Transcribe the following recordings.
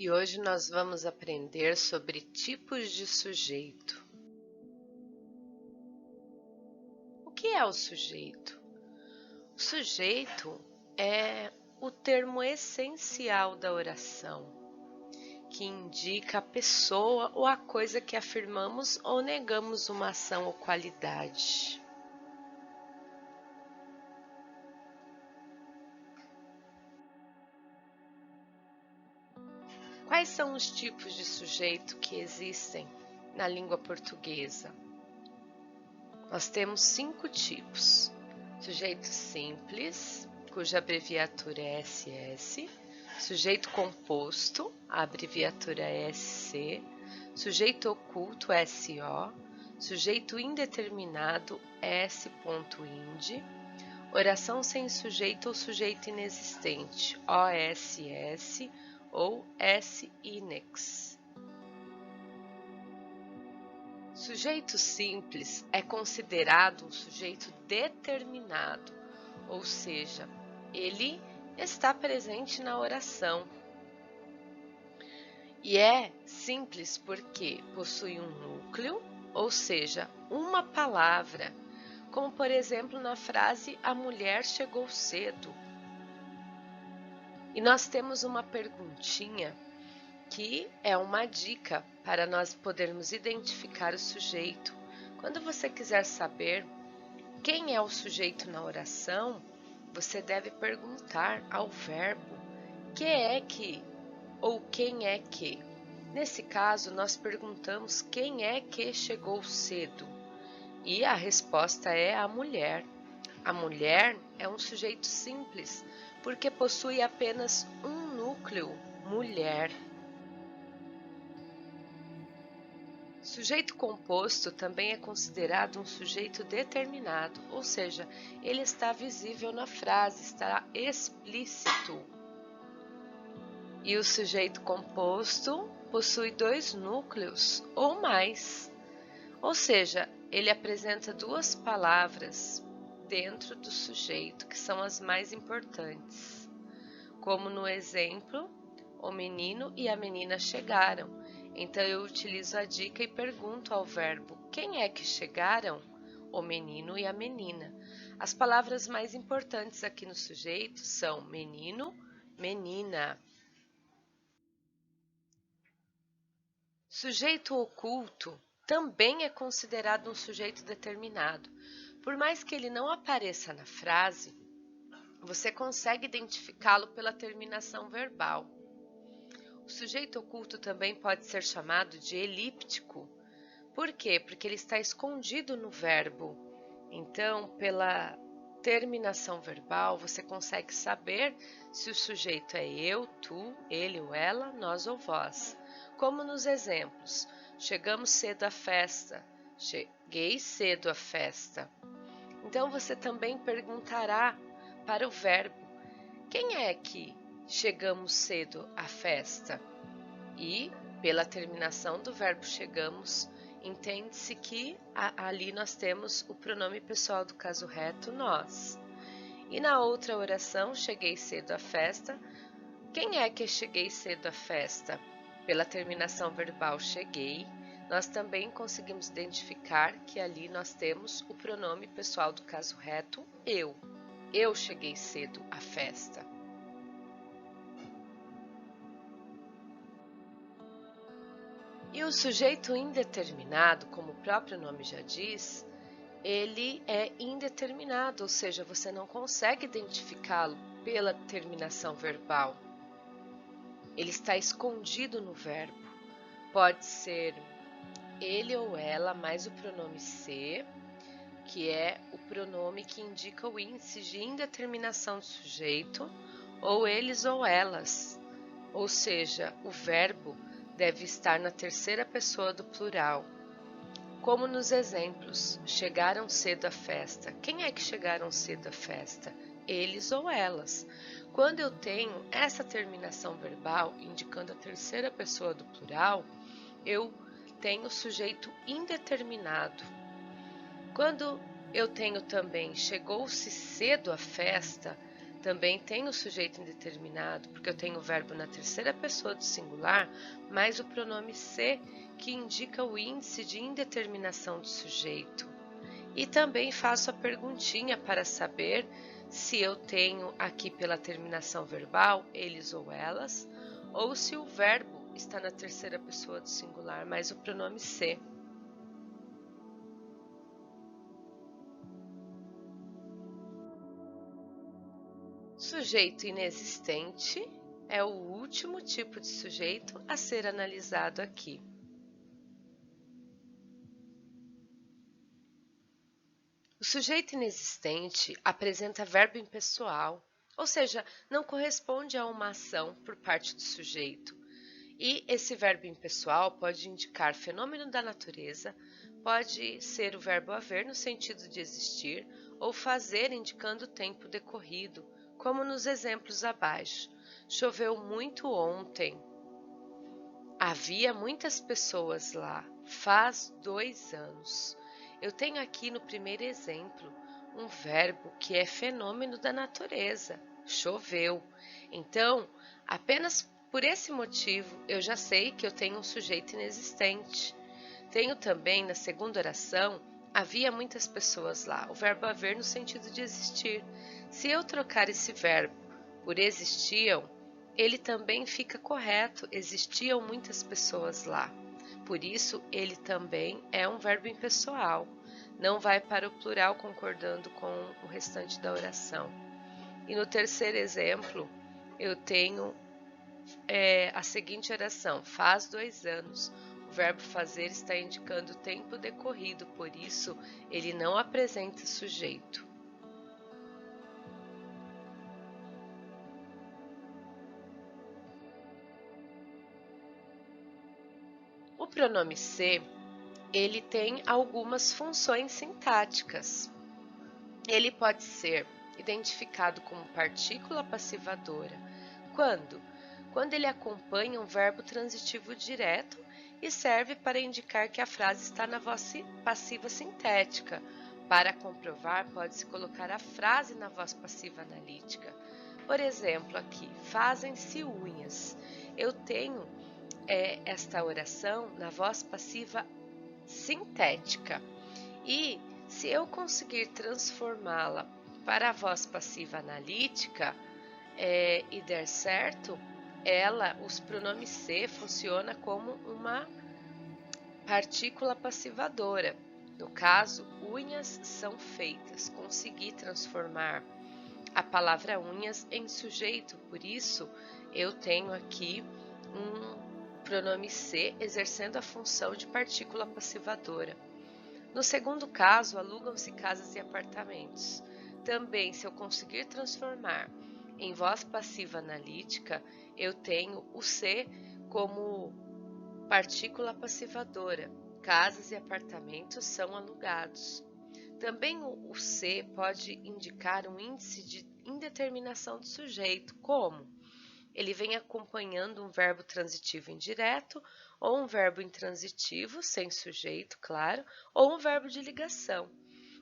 E hoje nós vamos aprender sobre tipos de sujeito. O que é o sujeito? O sujeito é o termo essencial da oração, que indica a pessoa ou a coisa que afirmamos ou negamos uma ação ou qualidade. Quais são os tipos de sujeito que existem na língua portuguesa? Nós temos 5 tipos. Sujeito simples, cuja abreviatura é SS. Sujeito composto, a abreviatura é SC. Sujeito oculto, SO. Sujeito indeterminado, S. ind. Oração sem sujeito ou sujeito inexistente, OSS ou S-inex. Sujeito simples é considerado um sujeito determinado, ou seja, ele está presente na oração. E é simples porque possui um núcleo, ou seja, uma palavra, como por exemplo na frase "a mulher chegou cedo". E nós temos uma perguntinha que é uma dica para nós podermos identificar o sujeito. Quando você quiser saber quem é o sujeito na oração, você deve perguntar ao verbo que é que ou quem é que. Nesse caso, nós perguntamos quem é que chegou cedo e a resposta é a mulher. A mulher é um sujeito simples porque possui apenas um núcleo, mulher. Sujeito composto também é considerado um sujeito determinado, ou seja, ele está visível na frase, está explícito. E o sujeito composto possui 2 núcleos ou mais, ou seja, ele apresenta 2 palavras dentro do sujeito, que são as mais importantes. Como no exemplo, o menino e a menina chegaram. Então eu utilizo a dica e pergunto ao verbo: quem é que chegaram? O menino e a menina. As palavras mais importantes aqui no sujeito são menino, menina. Sujeito oculto também é considerado um sujeito determinado. Por mais que ele não apareça na frase, você consegue identificá-lo pela terminação verbal. O sujeito oculto também pode ser chamado de elíptico. Por quê? Porque ele está escondido no verbo. Então, pela terminação verbal, você consegue saber se o sujeito é eu, tu, ele ou ela, nós ou vós. Como nos exemplos: chegamos cedo à festa, cheguei cedo à festa. Então, você também perguntará para o verbo: quem é que chegamos cedo à festa? E, pela terminação do verbo chegamos, entende-se que ali nós temos o pronome pessoal do caso reto, nós. E na outra oração, cheguei cedo à festa, quem é que cheguei cedo à festa? Pela terminação verbal cheguei, nós também conseguimos identificar que ali nós temos o pronome pessoal do caso reto, eu. Eu cheguei cedo à festa. E o sujeito indeterminado, como o próprio nome já diz, ele é indeterminado, ou seja, você não consegue identificá-lo pela terminação verbal. Ele está escondido no verbo. Pode ser ele ou ela mais o pronome se, que é o pronome que indica o índice de indeterminação do sujeito, ou eles ou elas, ou seja, o verbo deve estar na terceira pessoa do plural. Como nos exemplos, chegaram cedo à festa. Quem é que chegaram cedo à festa? Eles ou elas. Quando eu tenho essa terminação verbal indicando a terceira pessoa do plural, eu tenho o sujeito indeterminado. Quando eu tenho também chegou-se cedo à festa, Também tem o sujeito indeterminado, porque eu tenho o verbo na terceira pessoa do singular, mais o pronome se, que indica o índice de indeterminação do sujeito. E também faço a perguntinha para saber se eu tenho aqui pela terminação verbal eles ou elas, ou se o verbo está na terceira pessoa do singular, mais o pronome se. Sujeito inexistente é o último tipo de sujeito a ser analisado aqui. O sujeito inexistente apresenta verbo impessoal, ou seja, não corresponde a uma ação por parte do sujeito. E esse verbo impessoal pode indicar fenômeno da natureza, pode ser o verbo haver no sentido de existir, ou fazer indicando tempo decorrido, como nos exemplos abaixo. Choveu muito ontem. Havia muitas pessoas lá. Faz 2 anos. Eu tenho aqui no primeiro exemplo um verbo que é fenômeno da natureza. Choveu. Então, apenas por esse motivo, eu já sei que eu tenho um sujeito inexistente. Tenho também, na segunda oração, havia muitas pessoas lá. O verbo haver no sentido de existir. Se eu trocar esse verbo por existiam, ele também fica correto. Existiam muitas pessoas lá. Por isso, ele também é um verbo impessoal. Não vai para o plural concordando com o restante da oração. E no terceiro exemplo, eu tenho a seguinte oração: faz 2 anos. O verbo fazer está indicando o tempo decorrido, por isso ele não apresenta sujeito. O pronome se, ele tem algumas funções sintáticas. Ele pode ser identificado como partícula passivadora. Quando ele acompanha um verbo transitivo direto e serve para indicar que a frase está na voz passiva sintética. Para comprovar, pode-se colocar a frase na voz passiva analítica. Por exemplo, aqui, fazem-se unhas. Eu tenho esta oração na voz passiva sintética. E se eu conseguir transformá-la para a voz passiva analítica e der certo, os pronomes se funciona como uma partícula passivadora. No caso, unhas são feitas. Consegui transformar a palavra unhas em sujeito, por isso eu tenho aqui um pronome se exercendo a função de partícula passivadora. No segundo caso, alugam-se casas e apartamentos. Também, se eu conseguir transformar em voz passiva analítica, eu tenho o se como partícula passivadora. Casas e apartamentos são alugados. Também o se pode indicar um índice de indeterminação do sujeito, como ele vem acompanhando um verbo transitivo indireto, ou um verbo intransitivo, sem sujeito, claro, ou um verbo de ligação.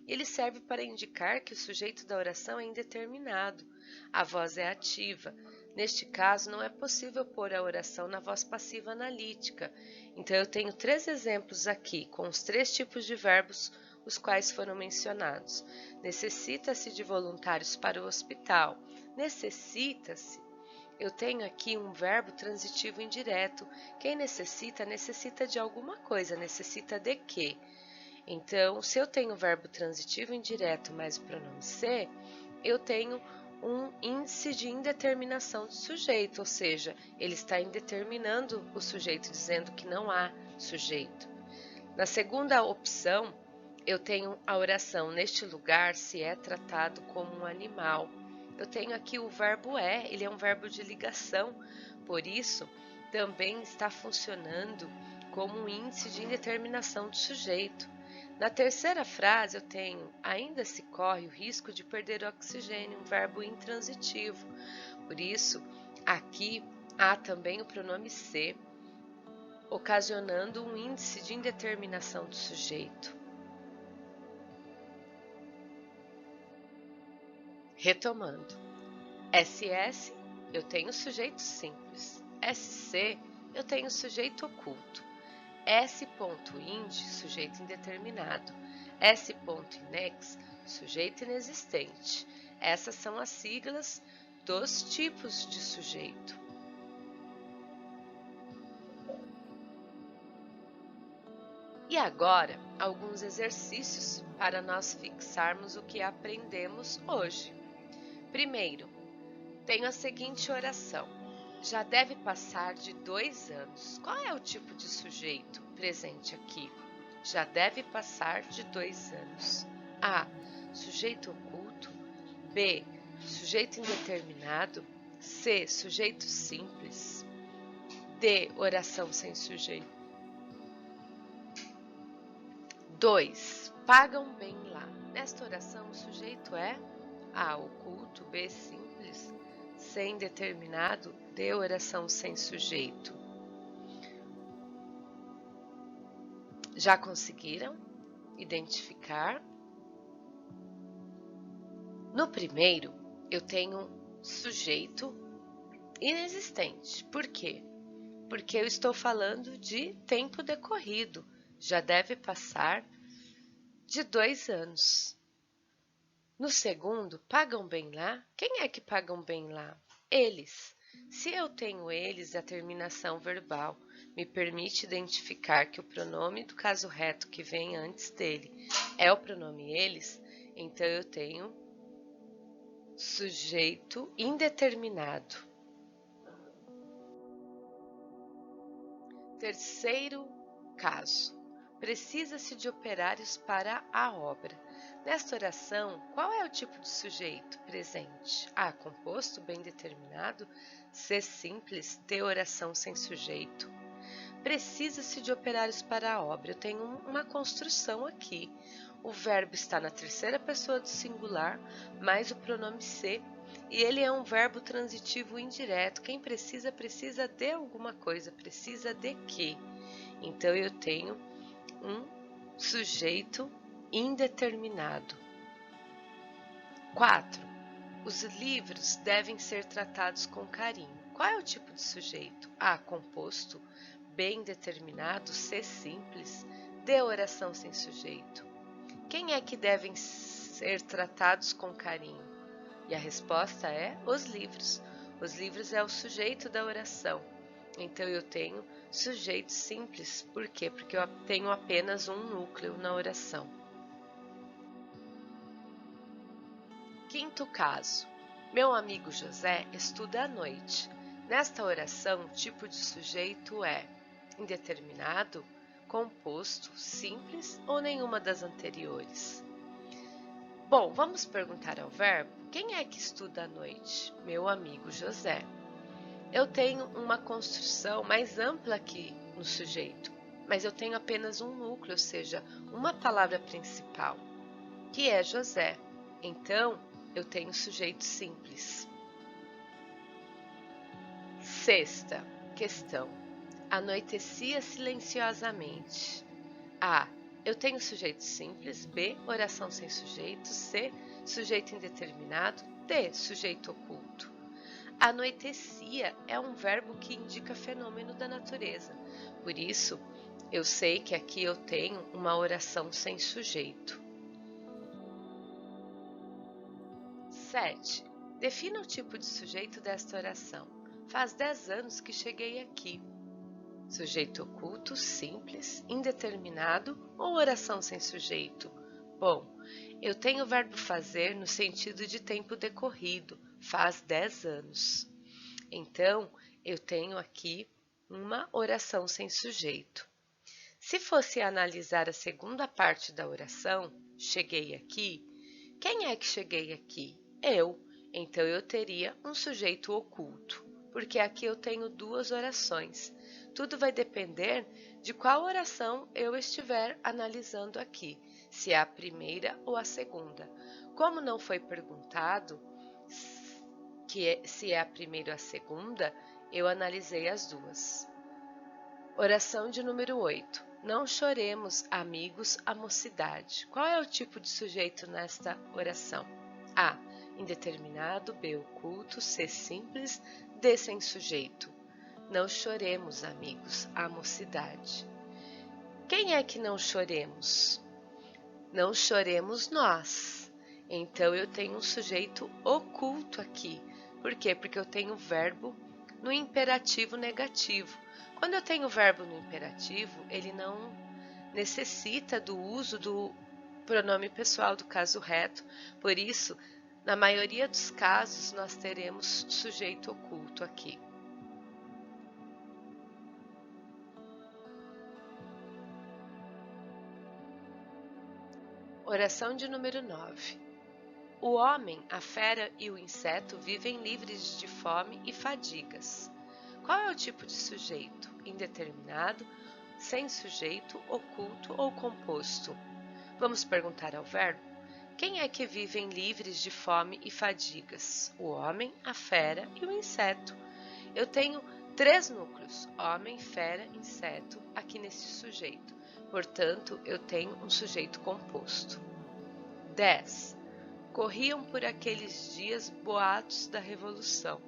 Ele serve para indicar que o sujeito da oração é indeterminado. A voz é ativa. Neste caso, não é possível pôr a oração na voz passiva analítica. Então, eu tenho 3 exemplos aqui, com os 3 tipos de verbos, os quais foram mencionados. Necessita-se de voluntários para o hospital. Necessita-se. Eu tenho aqui um verbo transitivo indireto. Quem necessita, necessita de alguma coisa, necessita de quê? Então, se eu tenho o verbo transitivo indireto mais o pronome se, eu tenho um índice de indeterminação do sujeito, ou seja, ele está indeterminando o sujeito, dizendo que não há sujeito. Na segunda opção, eu tenho a oração neste lugar se é tratado como um animal. Eu tenho aqui o verbo ele é um verbo de ligação, por isso também está funcionando como um índice de indeterminação do sujeito. Na terceira frase eu tenho ainda se corre o risco de perder o oxigênio, um verbo intransitivo. Por isso, aqui há também o pronome se, ocasionando um índice de indeterminação do sujeito. Retomando. SS, eu tenho sujeito simples. SC, eu tenho sujeito oculto. S. ind, sujeito indeterminado. S.inex, sujeito inexistente. Essas são as siglas dos tipos de sujeito. E agora, alguns exercícios para nós fixarmos o que aprendemos hoje. Primeiro, tenho a seguinte oração. Já deve passar de 2 anos. Qual é o tipo de sujeito presente aqui? Já deve passar de 2 anos. A. Sujeito oculto. B. Sujeito indeterminado. C. Sujeito simples. D. Oração sem sujeito. 2. Pagam bem lá. Nesta oração, o sujeito é A. Oculto. B. Simples. C. Indeterminado. D. Oração sem sujeito. Já conseguiram identificar? No primeiro, eu tenho sujeito inexistente. Por quê? Porque eu estou falando de tempo decorrido. Já deve passar de 2 anos. No segundo, pagam bem lá? Quem é que pagam bem lá? Eles. Se eu tenho eles, a terminação verbal me permite identificar que o pronome do caso reto que vem antes dele é o pronome eles, então eu tenho sujeito indeterminado. Terceiro caso. Precisa-se de operários para a obra. Nesta oração, qual é o tipo de sujeito presente? A. Composto, bem determinado. C. Simples. D. Oração sem sujeito. Precisa-se de operários para a obra. Eu tenho uma construção aqui. O verbo está na terceira pessoa do singular, mais o pronome ser, e ele é um verbo transitivo indireto. Quem precisa, precisa de alguma coisa, precisa de quê? Então, eu tenho um sujeito indeterminado. 4. Os livros devem ser tratados com carinho. Qual é o tipo de sujeito? A. Composto. B. Indeterminado. C. Simples. D. Oração sem sujeito. Quem é que devem ser tratados com carinho? E a resposta é os livros. Os livros é o sujeito da oração. Então, eu tenho sujeito simples. Por quê? Porque eu tenho apenas um núcleo na oração. Quinto caso. Meu amigo José estuda à noite. Nesta oração, o tipo de sujeito é indeterminado, composto, simples ou nenhuma das anteriores? Bom, vamos perguntar ao verbo. Quem é que estuda à noite? Meu amigo José. Eu tenho uma construção mais ampla aqui no sujeito, mas eu tenho apenas um núcleo, ou seja, uma palavra principal, que é José. Então, eu tenho sujeito simples. Sexta questão. Anoitecia silenciosamente. A. Eu tenho sujeito simples. B. Oração sem sujeito. C. Sujeito indeterminado. D. Sujeito oculto. Anoitecia é um verbo que indica fenômeno da natureza. Por isso, eu sei que aqui eu tenho uma oração sem sujeito. 7. Defina o tipo de sujeito desta oração. Faz 10 anos que cheguei aqui. Sujeito oculto, simples, indeterminado ou oração sem sujeito? Bom, eu tenho o verbo fazer no sentido de tempo decorrido, faz 10 anos. Então, eu tenho aqui uma oração sem sujeito. Se fosse analisar a segunda parte da oração, cheguei aqui, quem é que cheguei aqui? Eu. Então, eu teria um sujeito oculto, porque aqui eu tenho 2 orações. Tudo vai depender de qual oração eu estiver analisando aqui, se é a primeira ou a segunda. Como não foi perguntado se é a primeira ou a segunda, eu analisei as 2. Oração de número 8. Não choremos, amigos, a mocidade. Qual é o tipo de sujeito nesta oração? A. indeterminado, B oculto, C simples, D sem sujeito. Não choremos, amigos, a mocidade. Quem é que não choremos? Não choremos nós. Então eu tenho um sujeito oculto aqui. Por quê? Porque eu tenho o verbo no imperativo negativo. Quando eu tenho o verbo no imperativo, ele não necessita do uso do pronome pessoal do caso reto. Por isso, na maioria dos casos, nós teremos sujeito oculto aqui. Oração de número 9. O homem, a fera e o inseto vivem livres de fome e fadigas. Qual é o tipo de sujeito? Indeterminado, sem sujeito, oculto ou composto? Vamos perguntar ao verbo. Quem é que vivem livres de fome e fadigas? O homem, a fera e o inseto. Eu tenho 3 núcleos, homem, fera, inseto, aqui nesse sujeito. Portanto, eu tenho um sujeito composto. 10. Corriam por aqueles dias boatos da revolução.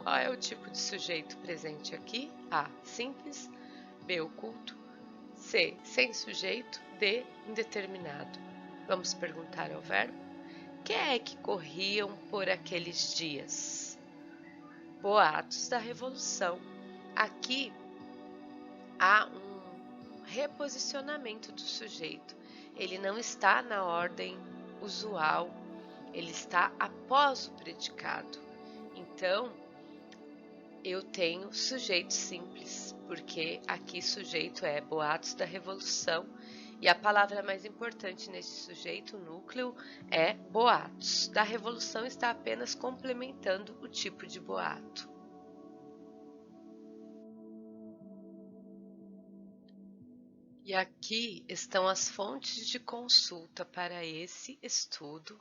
Qual é o tipo de sujeito presente aqui? A. Simples. B. Oculto. C. Sem sujeito. D. Indeterminado. Vamos perguntar ao verbo. Quem é que corriam por aqueles dias? Boatos da revolução. Aqui há um reposicionamento do sujeito. Ele não está na ordem usual, ele está após o predicado. Então, eu tenho sujeito simples, porque aqui sujeito é boatos da revolução e a palavra mais importante nesse sujeito, núcleo, é boatos. Da revolução está apenas complementando o tipo de boato. E aqui estão as fontes de consulta para esse estudo.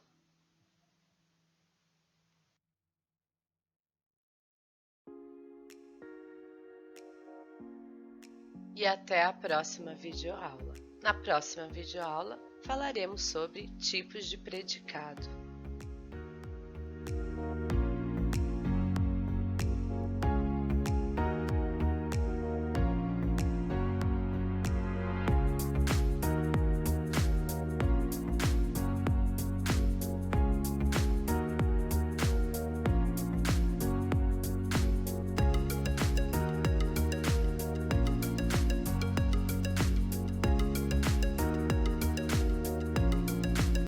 E até a próxima videoaula. Na próxima videoaula, falaremos sobre tipos de predicado.